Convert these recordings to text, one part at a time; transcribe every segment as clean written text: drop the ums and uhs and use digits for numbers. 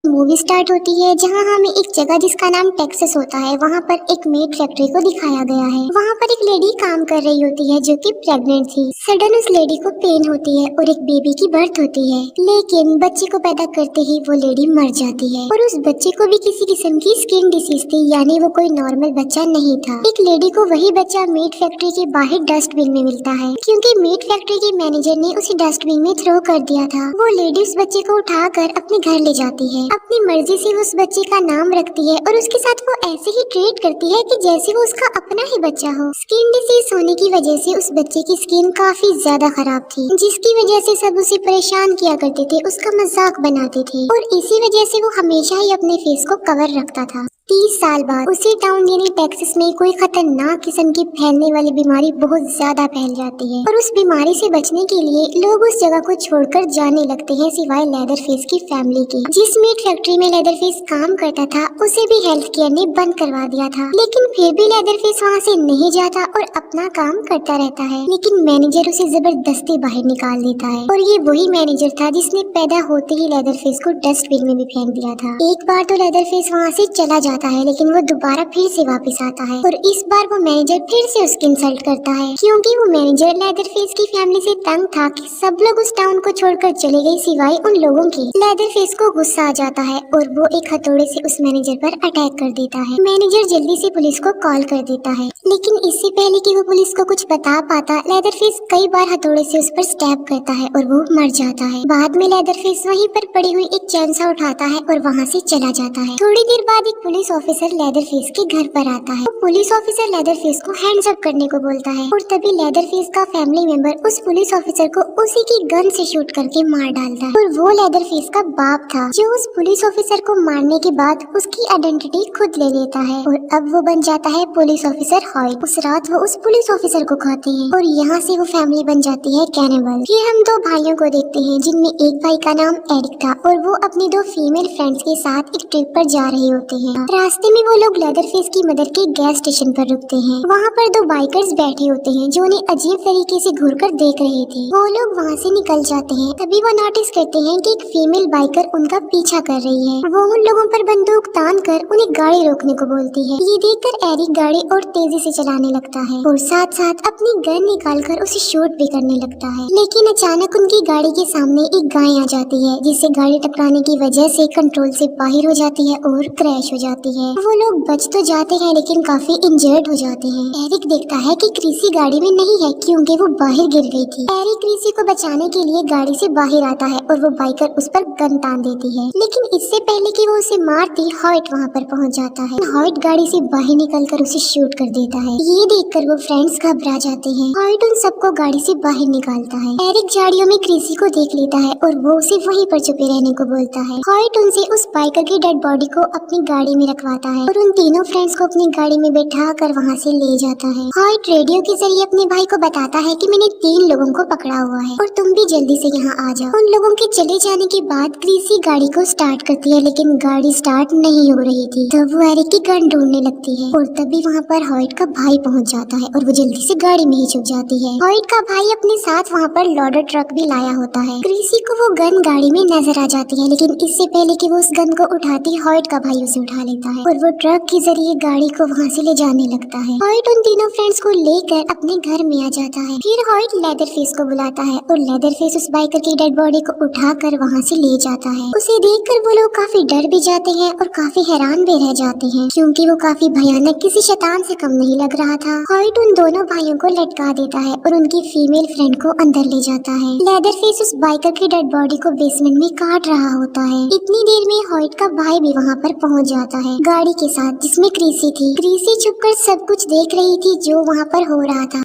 Movie start होती है जहां हमें एक जगह जिसका नाम टेक्सास होता है वहां पर एक मेट फैक्ट्री को दिखाया गया है। वहां पर एक लेडी काम कर रही होती है जो कि प्रेग्नेंट थी। सडन उस लेडी को पेन होती है और एक बेबी की बर्थ होती है, लेकिन बच्चे को पैदा करते ही वो लेडी मर जाती है और उस बच्चे को भी किसी किस्म की स्किन डिसीज थी, यानी वो कोई नॉर्मल बच्चा नहीं था। एक लेडी को वही बच्चा मेट फैक्ट्री के बाहर डस्टबिन में मिलता है, क्योंकि मेट फैक्ट्री के मैनेजर ने उसे डस्टबिन में थ्रो कर दिया था। वो लेडी उस बच्चे को उठाकर अपने घर ले जाती है, अपनी मर्जी से उस बच्चे का नाम रखती है और उसके साथ वो ऐसे ही ट्रीट करती है कि जैसे वो उसका अपना ही बच्चा हो। स्किन डिसीज होने की वजह से उस बच्चे की स्किन काफी ज्यादा खराब थी, जिसकी वजह से सब उसे परेशान किया करते थे, उसका मजाक बनाते थे और इसी वजह से वो हमेशा ही अपने फेस को कवर रखता था। 30 साल बाद उसी टाउन यानी टेक्सास में कोई खतरनाक किस्म की फैलने वाली बीमारी बहुत ज्यादा फैल जाती है और उस बीमारी से बचने के लिए लोग उस जगह को छोड़कर जाने लगते हैं, सिवाय लेदरफेस की फैमिली के। जिस मीट फैक्ट्री में लेदरफेस काम करता था उसे भी हेल्थ केयर ने बंद करवा दिया था, लेकिन फिर भी लेदरफेस वहाँ से नहीं जाता और अपना काम करता रहता है। लेकिन मैनेजर उसे जबरदस्ती बाहर निकाल देता है और ये वही मैनेजर था जिसने पैदा होते ही लेदरफेस को डस्टबिन में भी फेंक दिया था। एक बार तो लेदरफेस वहाँ से चला जाता है, लेकिन वो दोबारा फिर से वापस आता है और इस बार वो मैनेजर फिर से उसकी इंसल्ट करता है, क्योंकि वो मैनेजर लेदरफेस की फैमिली से तंग था कि सब लोग उस टाउन को छोड़कर चले गए सिवाय उन लोगों के। लेदरफेस को गुस्सा आ जाता है और वो एक हथौड़े से उस मैनेजर पर अटैक कर देता है। मैनेजर जल्दी से पुलिस को कॉल कर देता है, लेकिन इससे पहले कि वो पुलिस को कुछ बता पाता, लेदरफेस कई बार हथौड़े से उस पर स्टैब करता है और वो मर जाता है। बाद में लेदरफेस वहीं पर पड़ी हुई एक चैनसा उठाता है और वहाँ से चला जाता है। थोड़ी देर बाद एक पुलिस ऑफिसर लेदरफेस के घर पर आता है। पुलिस ऑफिसर लेदरफेस को हैंड्स अप करने को बोलता है और तभी लेदरफेस का फैमिली मेंबर उस पुलिस ऑफिसर को उसी की गन से शूट करके मार डालता है और वो लेदरफेस का बाप था जो उस पुलिस ऑफिसर को मारने के बाद उसकी आइडेंटिटी खुद ले लेता है और अब वो बन जाता है पुलिस ऑफिसर हॉयट। उस रात वो उस पुलिस ऑफिसर को खाते हैं और यहाँ से वो फैमिली बन जाती है कैनिबल। फिर हम दो भाइयों को देखते हैं जिनमें एक भाई का नाम एरिक था और वो अपनी दो फीमेल फ्रेंड्स के साथ एक ट्रिप पर जा रहे होते हैं। रास्ते में वो लोग लेदरफेस की मदर के गैस स्टेशन पर रुकते हैं। वहाँ पर दो बाइकर्स बैठे होते हैं जो उन्हें अजीब तरीके से घूरकर देख रहे थे। वो लोग वहाँ से निकल जाते हैं, तभी वो नोटिस करते हैं कि एक फीमेल बाइकर उनका पीछा कर रही है। वो उन लोगों पर बंदूक तान कर उन्हें गाड़ी रोकने को बोलती है। ये देखकर एरिक गाड़ी और तेजी से चलाने लगता है और साथ साथ अपनी गन निकाल कर उसे शूट भी करने लगता है, लेकिन अचानक उनकी गाड़ी के सामने एक गाय आ जाती है जिससे गाड़ी टकराने की वजह से कंट्रोल से बाहर हो जाती है और क्रैश हो जाती है। वो लोग बच तो जाते हैं लेकिन काफी इंजर्ड हो जाते हैं। एरिक देखता है कि क्रिसी गाड़ी में नहीं है क्योंकि वो बाहर गिर गई थी। एरिक क्रिसी को बचाने के लिए गाड़ी से बाहर आता है और वो बाइकर उस पर गन तान देती है, लेकिन इससे पहले कि वो उसे मारती हॉयट वहाँ पर पहुँच जाता है। हॉयट गाड़ी से बाहर निकलकर उसे शूट कर देता है। ये देखकर वो फ्रेंड्स घबरा जाते हैं। हॉयट उन सबको गाड़ी से बाहर निकालता है। एरिक झाड़ियों में क्रिसी को देख लेता है और वो उसे वहीं पर छुपे रहने को बोलता है। हॉयट उनसे उस बाइकर की डेड बॉडी को अपनी गाड़ी में रखवाता है और उन तीनों फ्रेंड्स को अपनी गाड़ी में बैठा कर वहाँ से ले जाता है। हॉयट रेडियो के जरिए अपने भाई को बताता है कि मैंने 3 लोगों को पकड़ा हुआ है और तुम भी जल्दी से यहाँ आ जाओ। उन लोगों के चले जाने के बाद क्रिसी गाड़ी को स्टार्ट करती है, लेकिन गाड़ी स्टार्ट नहीं हो रही थी। तब वो एरिक की गन ढूंढने लगती है और तभी वहाँ पर हॉयट का भाई पहुँच जाता है और वो जल्दी से गाड़ी में ही छुप जाती है। हॉयट का भाई अपने साथ वहाँ पर लोडर ट्रक भी लाया होता है। क्रिसी को वो गन गाड़ी में नजर आ जाती है, लेकिन इससे पहले कि वो उस गन को उठाती, हॉयट का भाई उसे उठा लेता है और वो ट्रक के जरिए गाड़ी को वहाँ से ले जाने लगता है। हॉयट उन तीनों फ्रेंड्स को लेकर अपने घर में आ जाता है। फिर हॉयट लेदरफेस को बुलाता है और लेदरफेस उस बाइकर की डेड बॉडी को उठाकर वहाँ से ले जाता है। उसे देखकर वो लोग काफी डर भी जाते हैं और काफी हैरान भी रह जाते हैं, क्योंकि वो काफी भयानक किसी शैतान से कम नहीं लग रहा था। हॉयट उन दोनों भाइयों को लटका देता है और उनकी फीमेल फ्रेंड को अंदर ले जाता है। लेदरफेस उस बाइकर की डेड बॉडी को बेसमेंट में काट रहा होता है। इतनी देर में हॉयट का भाई भी वहाँ पर पहुँच जाता है गाड़ी के साथ जिसमें क्रिसी थी। क्रिसी छुपकर सब कुछ देख रही थी जो वहाँ पर हो रहा था।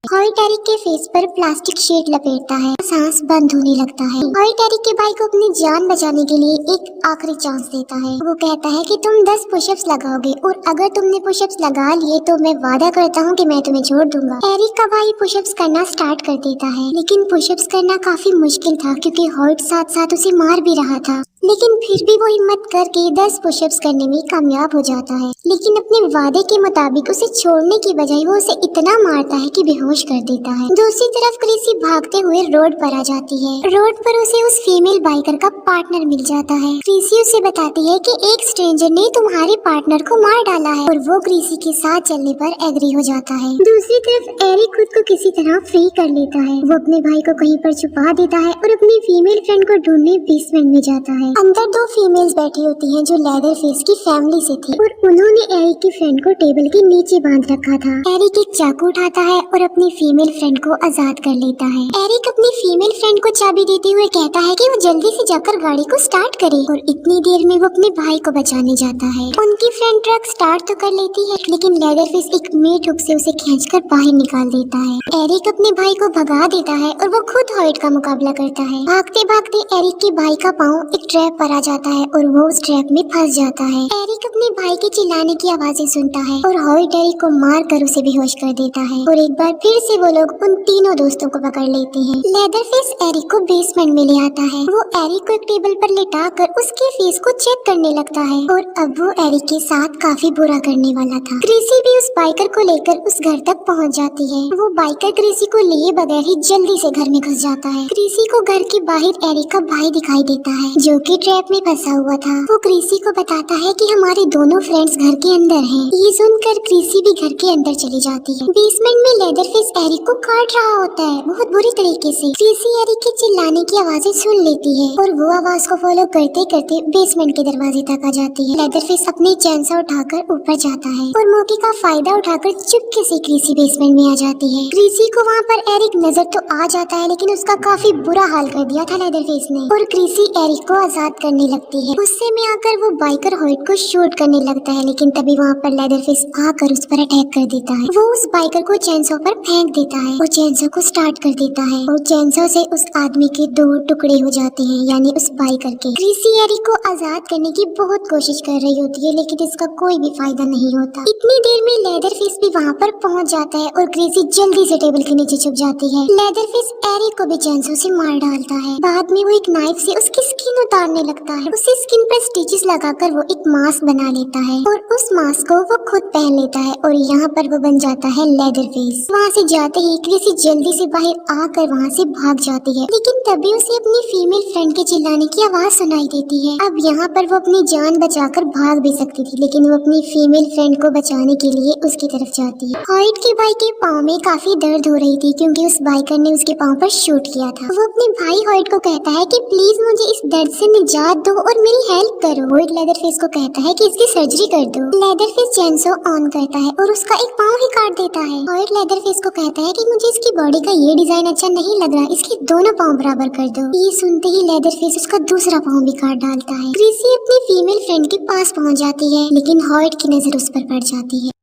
हॉयट एरिक के फेस पर प्लास्टिक शीट लपेटता है, सांस बंद होने लगता है। हॉयट एरिक के भाई को अपनी जान बचाने के लिए एक आखिरी चांस देता है। वो कहता है कि तुम 10 पुशअप्स लगाओगे और अगर तुमने पुशअप्स लगा लिए तो मैं वादा करता हूँ कि मैं तुम्हें छोड़ दूंगा। एरिक का भाई पुशअप्स करना स्टार्ट कर देता है, लेकिन पुशअप्स करना काफी मुश्किल था क्योंकि हॉयट साथ साथ उसे मार भी रहा था। लेकिन फिर भी वो हिम्मत करके 10 पुशअप्स करने में कामयाब हो जाता है। लेकिन अपने वादे के मुताबिक उसे छोड़ने की बजाय वो उसे इतना मारता है कि बेहोश कर देता है। दूसरी तरफ क्रिसी भागते हुए रोड पर आ जाती है। रोड पर उसे उस फीमेल बाइकर का पार्टनर मिल जाता है। क्रिसी उसे बताती है कि एक स्ट्रेंजर ने तुम्हारे पार्टनर को मार डाला है और वो क्रिसी के साथ चलने पर एग्री हो जाता है। दूसरी तरफ एरिक खुद को किसी तरह फ्री कर लेता है। वो अपने भाई को कहीं पर छुपा देता है और अपनी फीमेल फ्रेंड को ढूंढने बेसमेंट में जाता है। अंदर 2 फीमेल्स बैठी होती हैं जो लेदर फेस की फैमिली से थी और उन्होंने एरिक की फ्रेंड को टेबल के नीचे बांध रखा था। एरिक एक चाकू उठाता है और अपनी फीमेल फ्रेंड को आजाद कर लेता है। एरिक अपनी फीमेल फ्रेंड को चाबी देते हुए कहता है कि वो जल्दी से जाकर गाड़ी को स्टार्ट करे और इतनी देर में वो अपने भाई को बचाने जाता है। उनकी फ्रेंड ट्रक स्टार्ट तो कर लेती है लेकिन लेदर फेस एक मीट हुक से उसे खींचकर बाहर निकाल देता है। एरिक अपने भाई को भगा देता है और वो खुद हॉइट का मुकाबला करता है। भागते भागते एरिक के भाई का पाँव एक ट्रैप पर आ जाता है और वो उस ट्रैप में फंस जाता है। एरिक अपने भाई के चिल्लाने की आवाजें सुनता है और हॉइट एरिक को मार कर उसे बेहोश कर देता है और एक बार फिर से वो लोग उन तीनों दोस्तों को पकड़ लेते हैं। लेदर फेस एरिक को बेसमेंट में ले आता है। वो एरिक को एक टेबल पर लेटा कर उसके फेस को चेक करने लगता है और अब वो एरिक के साथ काफी बुरा करने वाला था। क्रिसी भी उस बाइकर को लेकर उस घर तक पहुंच जाती है। वो बाइकर क्रिसी को लिए बगैर ही जल्दी से घर में घुस जाता है। क्रिसी को घर के बाहर एरिक का भाई दिखाई देता है जो कि ट्रैप में फंसा हुआ था। वो क्रिसी को बताता है कि हमारे दोनों फ्रेंड्स घर के अंदर हैं। ये सुनकर क्रिसी भी घर के अंदर चली जाती है। बेसमेंट में लेदर फेस एरिक को काट रहा होता है बहुत बुरी तरीके से। क्रिसी एरिक के चिल्लाने की आवाजें सुन लेती है और वो आवाज को फॉलो करते करते बेसमेंट के दरवाजे तक आ जाती है। लेदर फेस अपनी चैनसा उठाकर ऊपर जाता है और मौके का फायदा उठाकर चुपके से क्रिसी बेसमेंट में आ जाती है। क्रिसी को वहाँ पर एरिक नजर तो आ जाता है लेकिन उसका काफी बुरा हाल कर दिया था लेदर फेस ने और क्रिसी एरिक को आजाद करने लगती है। गुस्से में आकर वो बाइकर हॉइट को शूट करने लगता है लेकिन तभी वहाँ पर लेदर फेस आकर उस पर अटैक कर देता है। वो उस बाइकर को चैनसो पर फेंक देता है और चैनसो को स्टार्ट कर देता है और चैनसो से उस आदमी के 2 टुकड़े हो जाते हैं यानी उस बाइकर के। क्रिसी एरिक को आजाद करने की बहुत कोशिश कर रही होती है लेकिन इसका कोई भी फायदा नहीं होता। इतनी देर में लेदर फेस भी वहाँ पर पहुँच जाता है और क्रिसी जल्दी से टेबल के नीचे छुप जाती है। लेदर फेस एरिक को भी चैनसो से मार डालता है। बाद में वो एक नाइफ से उसकी स्किन उतारने लगता है। उसे स्किन पर स्टिचेस लगाकर वो एक मास्क बना लेता है और उस मास्क को वो खुद पहन लेता है और यहाँ पर वो बन जाता है लेदर फेस। वहाँ से जाते ही क्रिसी जल्दी से बाहर आकर वहाँ से भाग जाती है लेकिन तभी उसे अपनी फीमेल फ्रेंड के चिल्लाने की आवाज सुनाई देती है। अब यहाँ पर वो अपनी जान बचाकर भाग भी सकती थी लेकिन वो अपनी फीमेल फ्रेंड को बचाने के लिए उसकी तरफ जाती है। हॉइट के भाई के पाँव में काफी दर्द हो रही थी क्योंकि उस बाइकर ने उसके पाँव पर शूट किया था। वो अपने भाई हॉइट को कहता है कि प्लीज मुझे इस दर्द से निजात दो और मेरी हेल्प करो। हॉइट लेदर फेस को कहता है कि इसकी सर्जरी कर दो। लेदर फेस चैनसो ऑन करता है और उसका एक पाँव ही काट देता है। हॉइट लेदर फेस को कहता है कि मुझे इसकी बॉडी का ये डिजाइन अच्छा नहीं लग रहा, इसके दोनों पाँव बराबर कर दो। ये सुनते ही लेदर फेस उसका दूसरा पाँव भी काट डालता है। क्रिसी अपनी फीमेल फ्रेंड के पास पहुंच जाती है लेकिन हॉइट की नजर उस पर पड़ जाती है।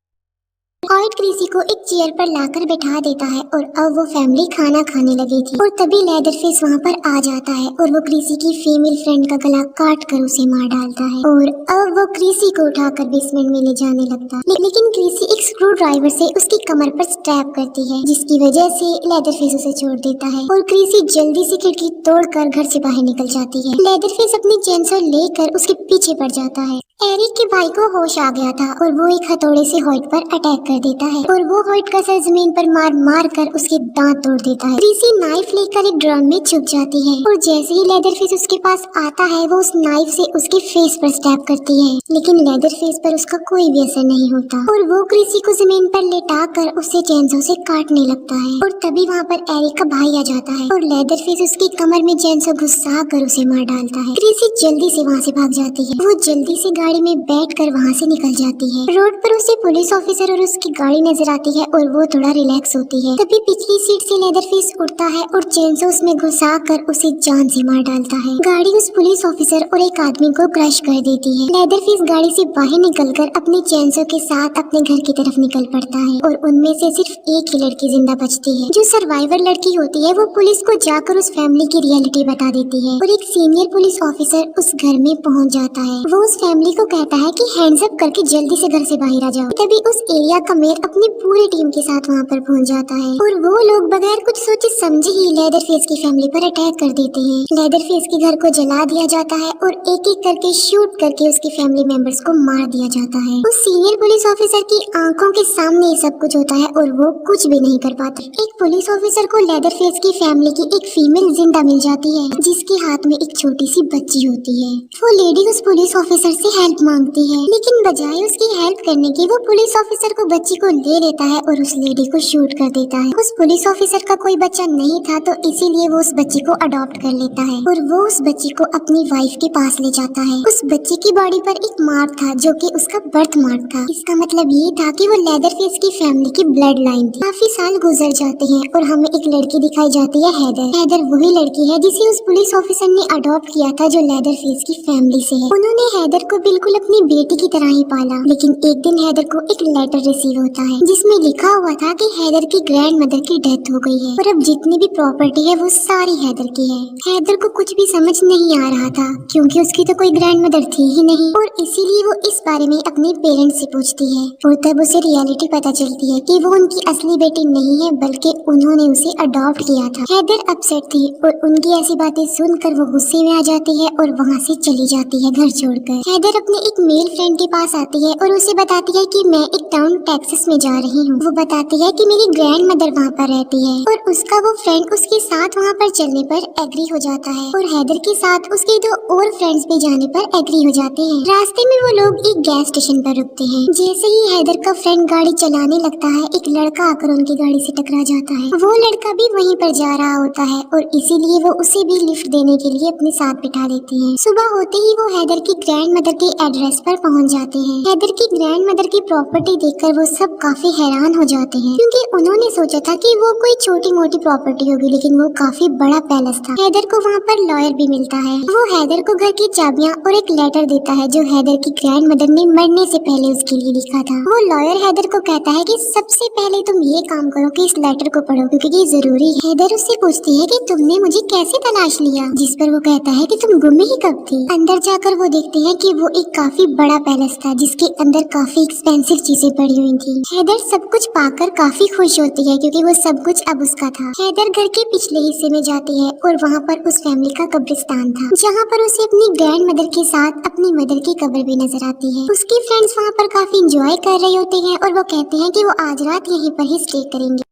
हॉइट क्रिसी को एक चेयर पर लाकर बैठा देता है और अब वो फैमिली खाना खाने लगी थी और तभी लेदर फेस वहाँ पर आ जाता है और वो क्रिसी की फीमेल फ्रेंड का गला काट कर उसे मार डालता है और अब वो क्रिसी को उठाकर बेसमेंट में ले जाने लगता है लेकिन क्रिसी एक स्क्रू ड्राइवर से उसकी कमर पर स्टैब करती है जिसकी वजह से लेदर फेस उसे छोड़ देता है और क्रिसी जल्दी से खिड़की तोड़कर घर से बाहर निकल जाती है। लेदर फेस अपनी चैनसो लेकर उसके पीछे पड़ जाता है। एरिक के भाई को होश आ गया था और वो एक हथौड़े से हॉइट पर अटैक कर देता है और वो हॉइट का सर जमीन पर मार मार कर उसके दांत तोड़ देता है। क्रिसी नाइफ लेकर एक ड्रम में छुप जाती है और जैसे ही लेदर फेस उसके पास आता है वो उस नाइफ से उसके फेस पर स्टैब करती है लेकिन लेदर फेस पर उसका कोई भी असर नहीं होता और वो क्रिसी को जमीन पर लेटा कर उसे चैनसो से काटने लगता है और तभी वहाँ पर एरिक का भाई आ जाता है और लेदर फेस उसकी कमर में चैनसो घुसा कर उसे मार डालता है। क्रिसी जल्दी से वहाँ से भाग जाती है। वो जल्दी से गाड़ी में बैठकर वहाँ से निकल जाती है। रोड पर उसे पुलिस ऑफिसर और उसकी गाड़ी नजर आती है और वो थोड़ा रिलैक्स होती है। तभी पिछली सीट से लेदर फेस उठता है और चैनसो उसमें घुसा कर उसे जान से मार डालता है। गाड़ी उस पुलिस ऑफिसर और एक आदमी को क्रश कर देती है। लेदर फेस गाड़ी से बाहर निकलकर अपनी चैनसो के साथ अपने घर की तरफ निकल पड़ता है और उनमें से सिर्फ एक ही लड़की जिंदा बचती है। जो सर्वाइवर लड़की होती है वो पुलिस को जाकर उस फैमिली की रियलिटी बता देती है और एक सीनियर पुलिस ऑफिसर उस घर में पहुँच जाता है। वो उस फैमिली को कहता है कि हैंड्स अप करके जल्दी से घर से बाहर आ जाओ। तभी उस एरिया अमीर अपनी पूरी टीम के साथ वहाँ पर पहुँच जाता है और वो लोग बगैर कुछ सोचे समझे ही लेदरफेस की फैमिली पर अटैक कर देते हैं। लेदरफेस के घर को जला दिया जाता है और एक एक करके शूट करके उसकी फैमिली मेंबर्स को मार दिया जाता है। उस सीनियर पुलिस ऑफिसर की आंखों के सामने ये सब कुछ होता है और वो कुछ भी नहीं कर पाता। एक पुलिस ऑफिसर को लेदरफेस की फैमिली की एक फीमेल जिंदा मिल जाती है जिसके हाथ में एक छोटी सी बच्ची होती है। वो लेडी उस पुलिस ऑफिसर से हेल्प मांगती है, लेकिन बजाय उसकी हेल्प करने की वो पुलिस ऑफिसर को बच्ची को ले लेता है और उस लेडी को शूट कर देता है। उस पुलिस ऑफिसर का कोई बच्चा नहीं था तो इसीलिए वो उस बच्ची को अडॉप्ट कर लेता है और वो उस बच्ची को अपनी वाइफ के पास ले जाता है। उस बच्ची की बॉडी पर एक मार्क था जो कि उसका बर्थ मार्क था। इसका मतलब ये था कि वो लेदरफेस की फैमिली की ब्लड लाइन थी। काफी साल गुजर जाते हैं और हमें एक लड़की दिखाई जाती है, हैदर। हैदर वही लड़की है जिसे उस पुलिस ऑफिसर ने अडॉप्ट किया था जो लेदरफेस की फैमिली से है। उन्होंने हैदर को बिल्कुल अपनी बेटी की तरह ही पाला, लेकिन एक दिन हैदर को एक लेटर रिसीव होता है जिसमें लिखा हुआ था कि हैदर की ग्रैंड मदर की डेथ हो गई है और अब जितनी भी प्रॉपर्टी है वो सारी हैदर की है। हैदर को कुछ भी समझ नहीं आ रहा था क्योंकि उसकी तो कोई ग्रैंड मदर थी ही नहीं और इसीलिए वो इस बारे में अपने पेरेंट्स से पूछती है और तब उसे रियलिटी पता चलती है कि वो उनकी असली बेटी नहीं है बल्कि उन्होंने उसे अडॉप्ट किया था। हैदर अपसेट थी और उनकी ऐसी बातें सुनकर वो गुस्से में आ जाती है और वहाँ से चली जाती है घर छोड़कर। हैदर अपने एक मेल फ्रेंड के पास आती है और उसे बताती है कि मैं एक टाउन टेक्सास में जा रही हूँ। वो बताती है कि मेरी ग्रैंड मदर वहाँ पर रहती है और उसका वो फ्रेंड उसके साथ वहाँ पर चलने पर एग्री हो जाता है और हैदर के साथ उसके दो और फ्रेंड्स भी जाने पर एग्री हो जाते हैं। रास्ते में वो लोग एक गैस स्टेशन पर रुकते हैं। जैसे ही हैदर का फ्रेंड गाड़ी चलाने लगता है एक लड़का आकर उनकी गाड़ी से टकरा जाता है। वो लड़का भी वहीं पर जा रहा होता है और इसीलिए वो उसे भी लिफ्ट देने के लिए अपने साथ बिठा लेते हैं। सुबह होते ही वो हैदर की ग्रैंड मदर के एड्रेस पर पहुंच जाते हैं। हैदर की ग्रैंड मदर की प्रॉपर्टी देखकर वो सब काफी हैरान हो जाते हैं क्योंकि उन्होंने सोचा था कि वो कोई छोटी मोटी प्रॉपर्टी होगी, लेकिन वो काफी बड़ा पैलेस था। हैदर को वहाँ पर लॉयर भी मिलता है। वो हैदर को घर की चाबियाँ और एक लेटर देता है जो हैदर की ग्रैंड मदर ने मरने से पहले उसके लिए लिखा था। वो लॉयर हैदर को कहता है कि सबसे पहले तुम ये काम करो कि इस लेटर को पढ़ो क्योंकि ये जरूरी है। हैदर उससे पूछती है कि तुमने मुझे कैसे तलाश लिया, जिस पर वो कहता है कि तुम गुम ही कब थी। अंदर जाकर वो देखते हैं कि वो एक काफी बड़ा पैलेस था जिसके अंदर काफी एक्सपेंसिव चीजें पड़ी हुई थी। हैदर सब कुछ पाकर काफी खुश होती है क्योंकि वो सब कुछ अब उसका था। हैदर घर के पिछले हिस्से में जाती है और वहाँ पर उस फैमिली का कब्रिस्तान था जहाँ पर उसे अपनी ग्रैंड मदर के साथ अपनी मदर की कब्र भी नजर आती है। उसके फ्रेंड्स वहाँ पर काफी एंजॉय कर रहे होते हैं और वो कहते हैं कि वो आज रात यहीं पर ही स्टे करेंगे।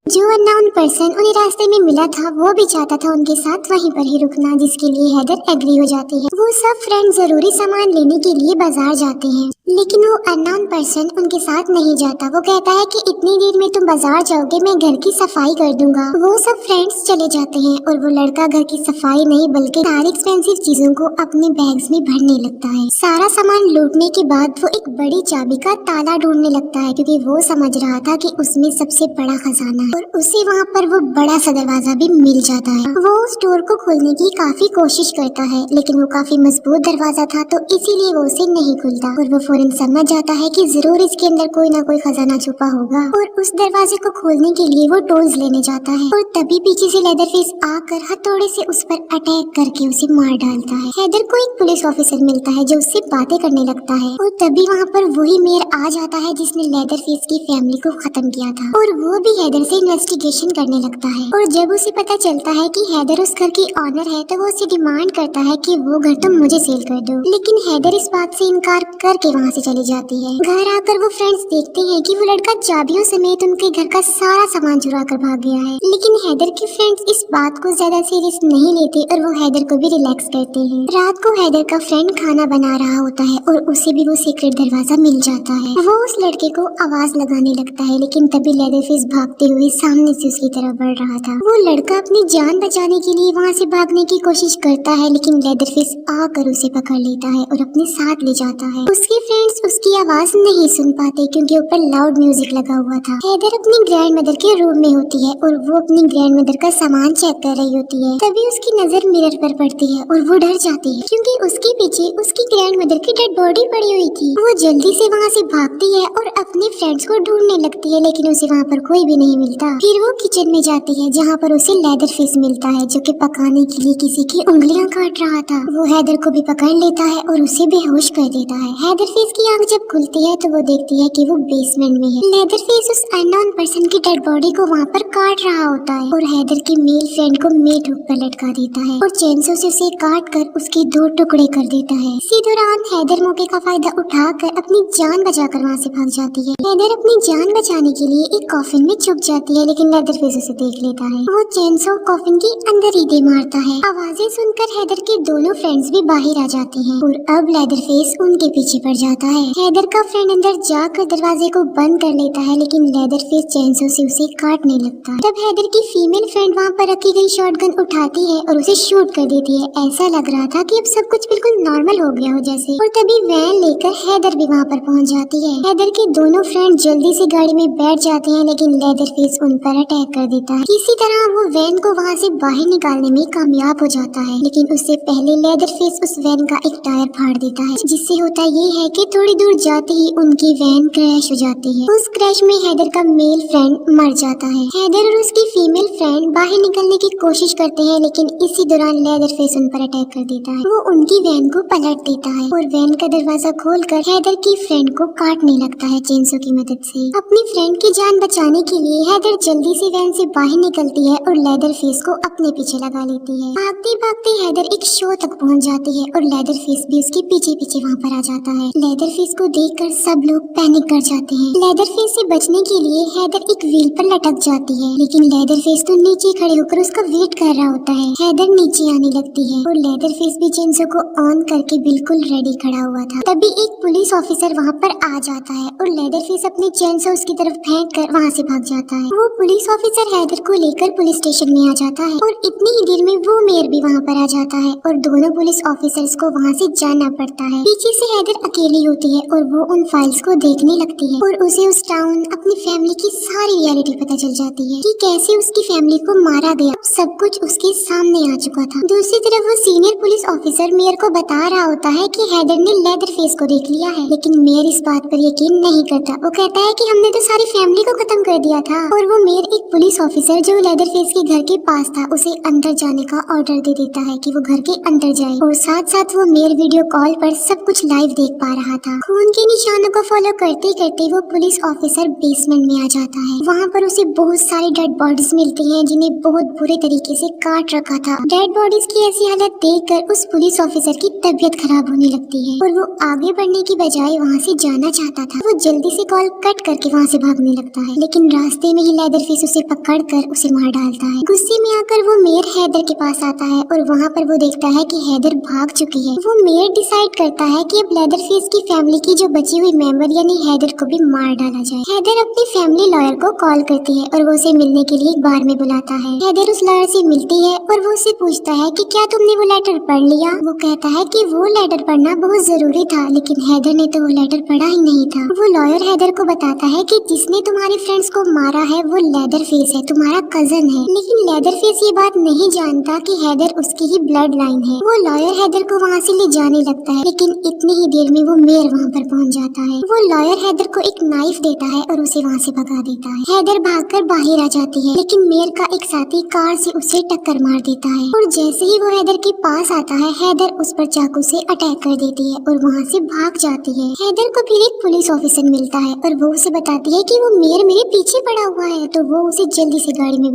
जो अननोन पर्सन उन्हें रास्ते में मिला था वो भी चाहता था उनके साथ वहीं पर ही रुकना, जिसके लिए हैदर एग्री हो जाती है। वो सब फ्रेंड जरूरी सामान लेने के लिए बाजार जाते हैं, लेकिन वो अननोन पर्सन उनके साथ नहीं जाता। वो कहता है कि इतनी देर में तुम बाजार जाओगे, मैं घर की सफाई कर दूंगा। वो सब फ्रेंड्स चले जाते हैं और वो लड़का घर की सफाई नहीं बल्कि सारी एक्सपेंसिव चीजों को अपने बैग्स में भरने लगता है। सारा सामान लूटने के बाद वो एक बड़ी चाबी का ताला ढूंढने लगता है क्योंकि वो समझ रहा था कि उसमें सबसे बड़ा खजाना है और उसे वहाँ पर वो बड़ा सा दरवाजा भी मिल जाता है। वो स्टोर को खोलने की काफी कोशिश करता है लेकिन वो काफी मजबूत दरवाजा था तो इसीलिए वो उसे नहीं खुलता और वो फौरन समझ जाता है कि जरूर इसके अंदर कोई ना कोई खजाना छुपा होगा और उस दरवाजे को खोलने के लिए वो टूल्स लेने जाता है और तभी पीछे से लेदरफेस आकर हथौड़े से उस पर अटैक करके उसे मार डालता है। हैदर को एक पुलिस ऑफिसर मिलता है जो उससे बातें करने लगता है और तभी वहाँ पर वही मेयर आ जाता है जिसने लेदरफेस की फैमिली को खत्म किया था और वो भी हैदर से इन्वेस्टिगेशन करने लगता है। और जब उसे पता चलता है कि हैदर उस घर की ऑनर है तो वो उसे डिमांड करता है कि वो घर तुम मुझे सेल कर दो, लेकिन हैदर इस बात से इनकार करके वहाँ से चली जाती है। घर आकर वो फ्रेंड्स देखते हैं कि वो लड़का चाबियों समेत उनके घर का सारा सामान चुरा कर भाग गया है, लेकिन हैदर के फ्रेंड्स इस बात को ज्यादा सीरियस नहीं लेते और वो हैदर को भी रिलैक्स करते हैं। रात को हैदर का फ्रेंड खाना बना रहा होता है और उसे भी वो सीक्रेट दरवाजा मिल जाता है। वो उस लड़के को आवाज लगाने लगता है लेकिन तभी लेदरफेस भागते हुए सामने से उसकी तरफ बढ़ रहा था। वो लड़का अपनी जान बचाने के लिए वहाँ से भागने की कोशिश करता है लेकिन लेदरफेस आकर उसे पकड़ लेता है और अपने साथ ले जाता है। उसके फ्रेंड्स उसकी आवाज नहीं सुन पाते क्योंकि ऊपर लाउड म्यूजिक लगा हुआ था। हैदर अपनी ग्रैंड मदर के रूम में होती है और वो अपनी ग्रैंड मदर का सामान चेक कर रही होती है। तभी उसकी नजर मिरर पर पड़ती है और वो डर जाती है क्योंकि उसके पीछे उसकी ग्रैंड मदर की डेड बॉडी पड़ी हुई थी। वो जल्दी से वहाँ से भागती है और अपने फ्रेंड्स को ढूंढने लगती है लेकिन उसे वहाँ पर कोई भी नहीं मिलता था। फिर वो किचन में जाती है जहाँ पर उसे लेदर फेस मिलता है जो कि पकाने के लिए किसी की उंगलियां काट रहा था। वो हैदर को भी पकड़ लेता है और उसे बेहोश कर देता है। हैदर फेस की आंख जब खुलती है तो वो देखती है कि वो बेसमेंट में है। लेदर फेस उस अननोन पर्सन की डेड बॉडी को वहाँ पर काट रहा होता है और हैदर की मेल फ्रेंड को मेट हुक पर लटका देता है और चेंसो से उसे काट कर उसके 2 टुकड़े कर देता है। इसी दौरान हैदर मौके का फायदा उठाकर अपनी जान बचाकर वहाँ से भाग जाती है। हैदर अपनी जान बचाने के लिए एक कॉफिन में छुप जाती है लेकिन लेदर फेस उसे देख लेता है। वो चेंसो कॉफिन के अंदर ही दे मारता है। आवाजें सुनकर हैदर के दोनों फ्रेंड्स भी बाहर आ जाते हैं और अब लेदर फेस उनके पीछे पड़ जाता है। हैदर का फ्रेंड अंदर जाकर दरवाजे को बंद कर लेता है लेकिन लेदर फेस चेंसो से उसे काटने लगता है। तब हैदर की फीमेल फ्रेंड वहाँ पर रखी गई शॉटगन उठाती है और उसे शूट कर देती है। ऐसा लग रहा था कि अब सब कुछ बिल्कुल नॉर्मल हो गया हो जैसे। और तभी वैन लेकर हैदर भी वहाँ पर पहुँच जाती है। हैदर के दोनों फ्रेंड जल्दी से गाड़ी में बैठ जाते हैं लेकिन लेदर फेस उन पर अटैक कर देता है। किसी तरह वो वैन को वहाँ से बाहर निकालने में कामयाब हो जाता है लेकिन उससे पहले लेदर फेस उस वैन का एक टायर फाड़ देता है जिससे होता ये है कि थोड़ी दूर जाते ही उनकी वैन क्रैश हो जाती है। उस क्रैश में हैदर का मेल फ्रेंड मर जाता है। हैदर और उसकी फीमेल फ्रेंड बाहर निकलने की कोशिश करते हैं लेकिन इसी दौरान लेदर फेस उन पर अटैक कर देता है। वो उनकी वैन को पलट देता है और वैन का दरवाजा खोलकर हैदर की फ्रेंड को काटने लगता है चेंसो की मदद से। अपनी फ्रेंड की जान बचाने के लिए हैदर जल्दी से वैन से बाहर निकलती है और लेदर फेस को अपने पीछे लगा लेती है। भागते भागते हैदर एक शो तक पहुंच जाती है और लेदर फेस भी उसके पीछे पीछे वहां पर आ जाता है। लेदर फेस को देखकर सब लोग पैनिक कर जाते हैं। लेदर फेस से बचने के लिए हैदर एक व्हील पर लटक जाती है लेकिन लेदर फेस तो नीचे खड़े होकर उसका वेट कर रहा होता है। हैदर नीचे आने लगती है और लेदर फेस भी चेंसो को ऑन करके बिल्कुल रेडी खड़ा हुआ था। तभी एक पुलिस ऑफिसर वहाँ पर आ जाता है और लेदर फेस अपने चेंसो उसकी तरफ फेंक कर वहाँ से भाग जाता है। वो पुलिस ऑफिसर हैदर को लेकर पुलिस स्टेशन में आ जाता है और इतनी ही देर में वो मेयर भी वहाँ पर आ जाता है और दोनों पुलिस ऑफिसर्स को वहाँ से जाना पड़ता है। पीछे से हैदर अकेली होती है और वो उन फाइल्स को देखने लगती है और उसे उस टाउन अपनी फैमिली की सारी रियलिटी पता चल जाती है कि कैसे उसकी फैमिली को मारा गया। सब कुछ उसके सामने आ चुका था। दूसरी तरफ वो सीनियर पुलिस ऑफिसर मेयर को बता रहा होता है कि हैदर ने लेदर फेस को देख लिया है लेकिन मेयर इस बात पर यकीन नहीं करता। वो कहता है कि हमने तो सारी फैमिली को खत्म कर दिया था। और वो मेयर एक पुलिस ऑफिसर जो लेदर फेस के घर के पास था उसे अंदर जाने का ऑर्डर दे देता है कि वो घर के अंदर जाए और साथ साथ वो मेयर वीडियो कॉल पर सब कुछ लाइव देख पा रहा था। खून के निशानों को फॉलो करते करते वो पुलिस ऑफिसर बेसमेंट में आ जाता है। वहाँ पर उसे बहुत सारी डेड बॉडीज मिलती हैं जिन्हें बहुत बुरे तरीके से काट रखा था। डेड बॉडीज की ऐसी हालत देखकर उस पुलिस ऑफिसर की तबीयत खराब होने लगती है और वो आगे बढ़ने की बजाय वहाँ से जाना चाहता था। वो जल्दी से कॉल कट करके वहाँ से भागने लगता है लेकिन रास्ते में ही लेदर फेस उसे पकड़कर उसे मार डालता है। गुस्से में आकर वो मेयर हैदर के पास आता है और वहाँ पर वो देखता है कि हैदर भाग चुकी है। वो मेयर डिसाइड करता है कि अब लेदर फेस की फैमिली की जो बची हुई मेंबर यानी हैदर को भी मार डाला जाए। हैदर अपनी फैमिली लॉयर को कॉल करती है और वो उसे मिलने के लिए एक बार में बुलाता है। हैदर उस लॉयर से मिलती है और वो उससे पूछता है कि क्या तुमने वो लेटर पढ़ लिया। वो कहता है कि वो लेटर पढ़ना बहुत जरूरी था लेकिन हैदर ने तो वो लेटर पढ़ा ही नहीं था। वो लॉयर हैदर को बताता है कि जिसने तुम्हारे फ्रेंड्स को मारा है वो लेदर फेस है, तुम्हारा कजन है। लेकिन लेदर फेस ये बात नहीं जानता कि हैदर उसकी ही ब्लड लाइन है। वो लॉयर हैदर को वहाँ से ले जाने लगता है लेकिन इतनी ही देर में वो मेयर वहाँ पर पहुँच जाता है। वो लॉयर हैदर को एक नाइफ देता है और उसे वहाँ से भगा देता है। हैदर भागकर बाहर आ जाती है लेकिन मेयर का एक साथी कार से उसे टक्कर मार देता है और जैसे ही वो हैदर के पास आता है हैदर उस पर चाकू से अटैक कर देती है और वहाँ से भाग जाती है। हैदर को फिर एक पुलिस ऑफिसर मिलता है और वो उसे बताती है कि वो मेयर मेरे पीछे पड़ा हुआ है तो वो उसे जल्दी से गाड़ी में